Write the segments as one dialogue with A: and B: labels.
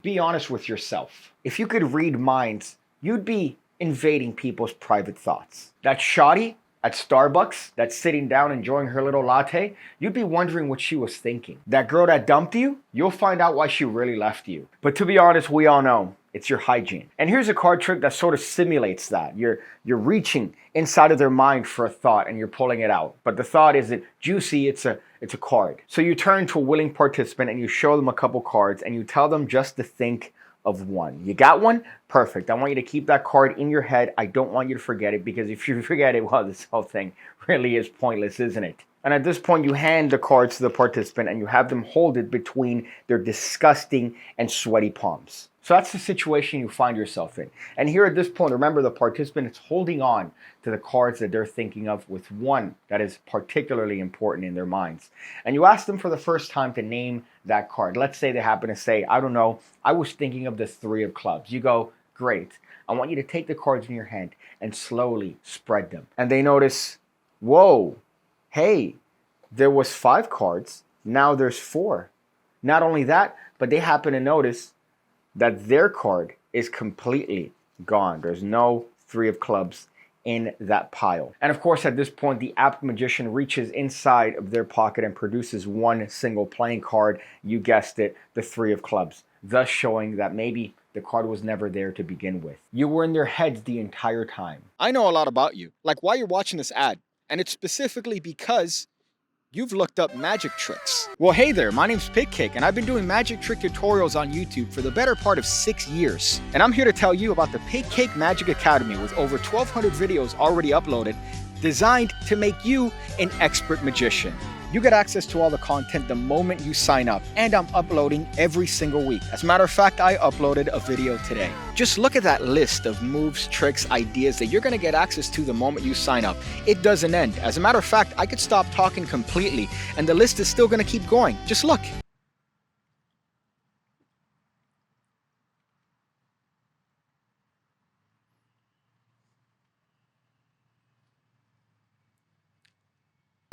A: Be honest with yourself. If you could read minds, you'd be invading people's private thoughts. That shoddy at Starbucks that's sitting down enjoying her little latte, you'd be wondering what she was thinking. That girl that dumped you, you'll find out why she really left you. But to be honest, we all know it's your hygiene. And here's a card trick that sort of simulates that. You're reaching inside of their mind for a thought and you're pulling it out. But the thought isn't juicy, it's a card. So you turn to a willing participant and you show them a couple cards and you tell them just to think of one. You got one? Perfect. I want you to keep that card in your head. I don't want you to forget it, because if you forget it, well, this whole thing really is pointless, isn't it? And at this point, you hand the cards to the participant and you have them hold it between their disgusting and sweaty palms. So that's the situation you find yourself in. And here at this point, remember, the participant is holding on to the cards that they're thinking of, with one that is particularly important in their minds. And you ask them for the first time to name that card. Let's say they happen to say, I don't know, I was thinking of the 3 of clubs. You go, great. I want you to take the cards in your hand and slowly spread them. And they notice, whoa, hey, there was 5 cards. Now there's 4. Not only that, but they happen to notice that their card is completely gone. There's no 3 of clubs in that pile. And of course, at this point, the apt magician reaches inside of their pocket and produces one single playing card. You guessed it, the 3 of clubs, thus showing that maybe the card was never there to begin with. You were in their heads the entire time.
B: I know a lot about you, like why you're watching this ad, and it's specifically because you've looked up magic tricks. Well, hey there, my name's PigCake, and I've been doing magic trick tutorials on YouTube for the better part of 6 years. And I'm here to tell you about the PigCake Magic Academy with over 1,200 videos already uploaded, designed to make you an expert magician. You get access to all the content the moment you sign up, and I'm uploading every single week. As a matter of fact, I uploaded a video today. Just look at that list of moves, tricks, ideas that you're gonna get access to the moment you sign up. It doesn't end. As a matter of fact, I could stop talking completely, and the list is still gonna keep going. Just look.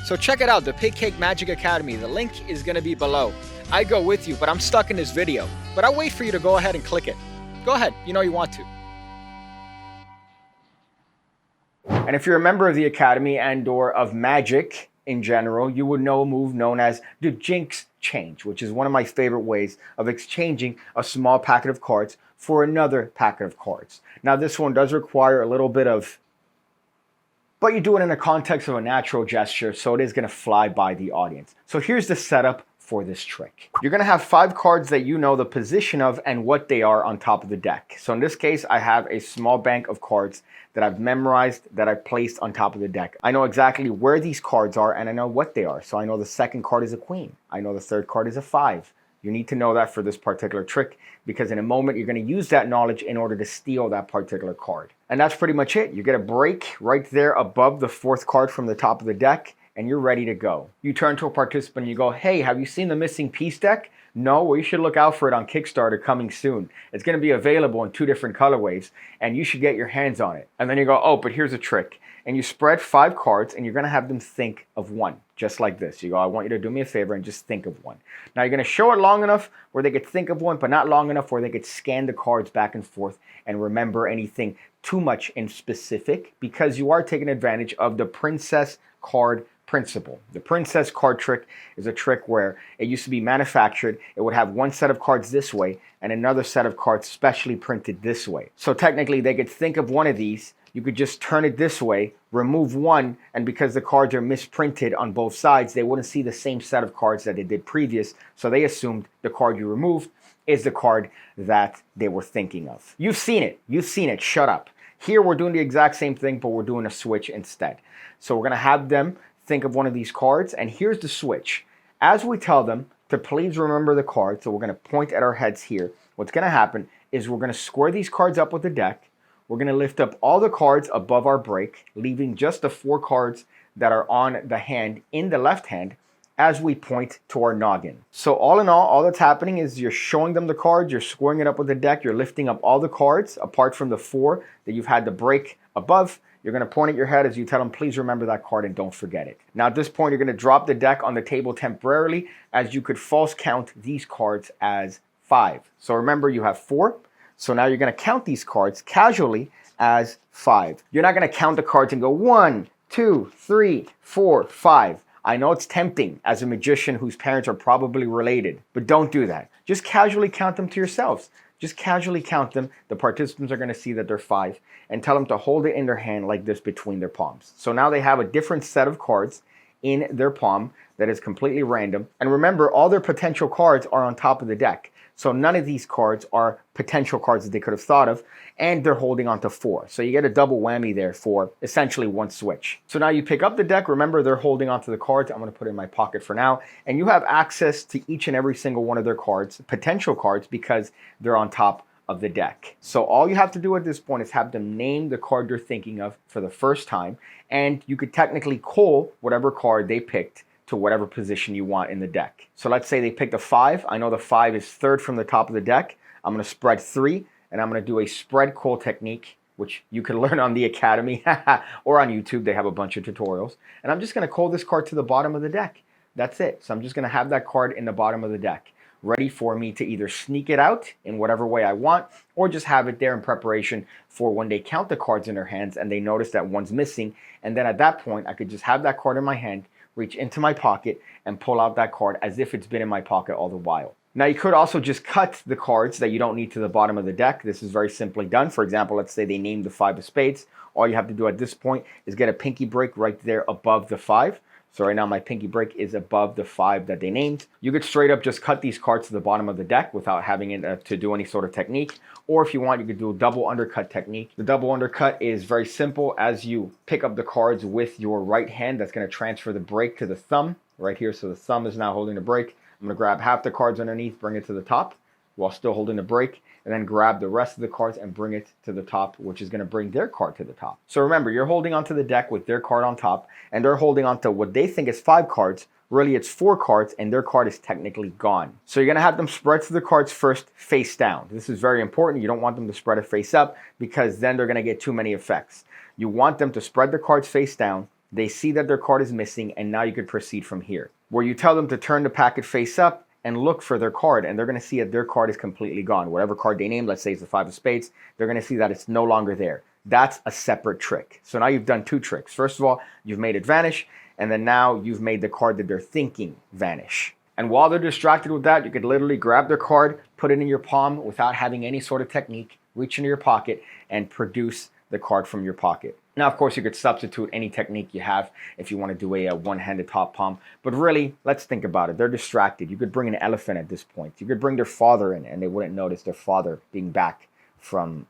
B: So check it out, the PigCake Magic Academy. The link is going to be below. I go with you, but I'm stuck in this video. But I'll wait for you to go ahead and click it. Go ahead, you know you want to.
A: And if you're a member of the Academy and/or of magic in general, you would know a move known as the Jinx Change, which is one of my favorite ways of exchanging a small packet of cards for another packet of cards. Now, this one does require a little bit of, but you do it in the context of a natural gesture, so it is going to fly by the audience. So here's the setup for this trick. You're going to have 5 cards that you know the position of and what they are on top of the deck. So in this case, I have a small bank of cards that I've memorized, that I've placed on top of the deck. I know exactly where these cards are and I know what they are. So I know the second card is a queen. I know the third card is a 5. You need to know that for this particular trick, because in a moment you're going to use that knowledge in order to steal that particular card. And that's pretty much it. You get a break right there above the 4th card from the top of the deck, and you're ready to go. You turn to a participant and you go, hey, have you seen the missing piece deck? No, well, you should look out for it on Kickstarter coming soon. It's going to be available in 2 different colorways, and you should get your hands on it. And then you go, oh, but here's a trick. And you spread 5 cards, and you're going to have them think of one, just like this. You go, I want you to do me a favor and just think of one. Now, you're going to show it long enough where they could think of one, but not long enough where they could scan the cards back and forth and remember anything too much in specific, because you are taking advantage of the princess card principle. The princess card trick is a trick where it used to be manufactured. It would have one set of cards this way and another set of cards specially printed this way. So technically, they could think of one of these. You could just turn it this way, remove one, and because the cards are misprinted on both sides, they wouldn't see the same set of cards that they did previous, so they assumed the card you removed is the card that they were thinking of. You've seen it, shut up. Here we're doing the exact same thing, but we're doing a switch instead. So we're gonna have them think of one of these cards, and here's the switch. As we tell them to please remember the card, so we're gonna point at our heads here, what's gonna happen is we're gonna square these cards up with the deck. We're going to lift up all the cards above our break, leaving just the 4 cards that are on the hand in the left hand as we point to our noggin. So all in all that's happening is you're showing them the cards, you're squaring it up with the deck, you're lifting up all the cards apart from the 4 that you've had the break above. You're going to point at your head as you tell them, please remember that card and don't forget it. Now at this point, you're going to drop the deck on the table temporarily, as you could false count these cards as 5. So remember, you have 4. So now you're going to count these cards casually as 5. You're not going to count the cards and go 1, 2, 3, 4, 5. I know it's tempting as a magician whose parents are probably related, but don't do that. Just casually count them to yourselves. Just casually count them. The participants are going to see that they're 5 and tell them to hold it in their hand like this between their palms. So now they have a different set of cards in their palm that is completely random. And remember, all their potential cards are on top of the deck. So none of these cards are potential cards that they could have thought of, and they're holding on to 4. So you get a double whammy there for essentially one switch. So now you pick up the deck. Remember, they're holding onto the cards. I'm going to put it in my pocket for now. And you have access to each and every single one of their cards, potential cards, because they're on top of the deck. So all you have to do at this point is have them name the card you're thinking of for the first time, and you could technically call whatever card they picked to whatever position you want in the deck. So let's say they picked a 5. I know the 5 is third from the top of the deck. I'm going to spread 3, and I'm going to do a spread call technique, which you can learn on the Academy or on YouTube. They have a bunch of tutorials. And I'm just going to call this card to the bottom of the deck. That's it. So I'm just going to have that card in the bottom of the deck, ready for me to either sneak it out in whatever way I want, or just have it there in preparation for when they count the cards in their hands and they notice that one's missing. And then at that point, I could just have that card in my hand, reach into my pocket, and pull out that card as if it's been in my pocket all the while. Now you could also just cut the cards that you don't need to the bottom of the deck. This is very simply done. For example, let's say they named the 5 of spades. All you have to do at this point is get a pinky break right there above the 5. So right now my pinky break is above the 5 that they named. You could straight up just cut these cards to the bottom of the deck without having it to do any sort of technique. Or if you want, you could do a double undercut technique. The double undercut is very simple. As you pick up the cards with your right hand, that's going to transfer the break to the thumb right here. So the thumb is now holding the break. I'm going to grab half the cards underneath, bring it to the top while still holding the break, and then grab the rest of the cards and bring it to the top, which is going to bring their card to the top. So remember, you're holding onto the deck with their card on top, and they're holding onto what they think is 5 cards. Really, it's 4 cards, and their card is technically gone. So you're going to have them spread to the cards first, face down. This is very important. You don't want them to spread it face up, because then they're going to get too many effects. You want them to spread the cards face down. They see that their card is missing, and now you could proceed from here, where you tell them to turn the packet face up and look for their card, and they're going to see that their card is completely gone. Whatever card they named, let's say it's the 5 of spades, they're going to see that it's no longer there. That's a separate trick. So now you've done 2 tricks. First of all, you've made it vanish, and then now you've made the card that they're thinking vanish. And while they're distracted with that, you could literally grab their card, put it in your palm without having any sort of technique, reach into your pocket, and produce the card from your pocket. Now, of course, you could substitute any technique you have if you want to do a one-handed top palm. But really, let's think about it. They're distracted. You could bring an elephant at this point. You could bring their father in, and they wouldn't notice their father being back from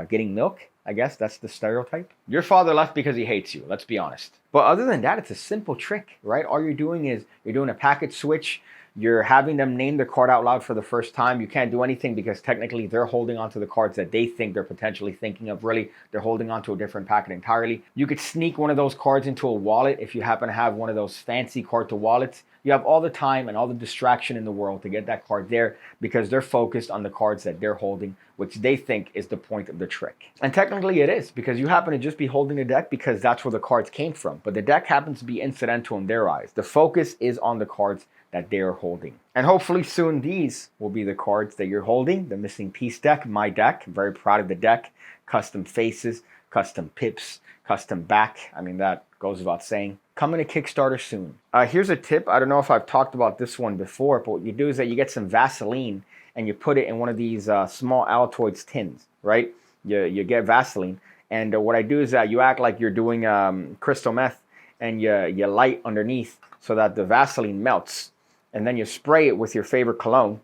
A: getting milk. I guess that's the stereotype. Your father left because he hates you, let's be honest. But other than that, it's a simple trick, right? All you're doing is you're doing a packet switch. You're having them name the card out loud for the first time. You can't do anything because technically they're holding on to the cards that they think they're potentially thinking of. Really, they're holding on to a different packet entirely. You could sneak one of those cards into a wallet if you happen to have one of those fancy card to wallets. You have all the time and all the distraction in the world to get that card there because they're focused on the cards that they're holding, which they think is the point of the trick. And technically it is, because you happen to just be holding the deck because that's where the cards came from. But the deck happens to be incidental in their eyes. The focus is on the cards that they are holding. And hopefully soon these will be the cards that you're holding. The missing piece deck, my deck. I'm very proud of the deck. Custom faces, custom pips, custom back. I mean, that goes without saying. Coming to Kickstarter soon. Here's a tip. I don't know if I've talked about this one before, but what you do is that you get some Vaseline and you put it in one of these small Altoids tins, right? You get Vaseline. And what I do is that you act like you're doing crystal meth and you light underneath so that the Vaseline melts. And then you spray it with your favorite cologne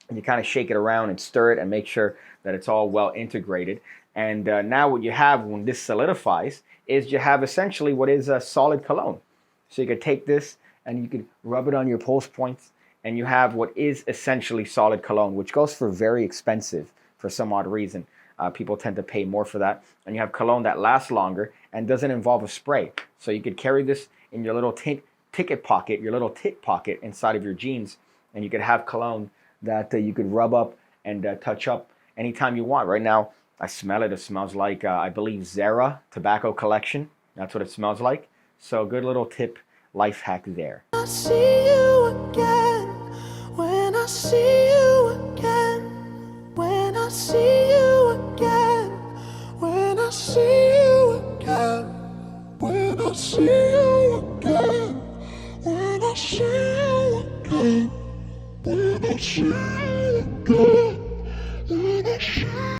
A: and you kind of shake it around and stir it and make sure that it's all well integrated. And now what you have when this solidifies is you have essentially what is a solid cologne. So you could take this and you could rub it on your pulse points and you have what is essentially solid cologne, which goes for very expensive for some odd reason. People tend to pay more for that. And you have cologne that lasts longer and doesn't involve a spray. So you could carry this in your little ticket pocket, your little tit pocket inside of your jeans, and you could have cologne that you could rub up and touch up anytime you want. Right now, I smell it. It smells like, I believe, Zara Tobacco Collection. That's what it smells like. So good little tip, life hack there.
C: I see you again, when I see you again. I see you again, when I see you again, when I see you again, when I see you again, when I see you again, when I see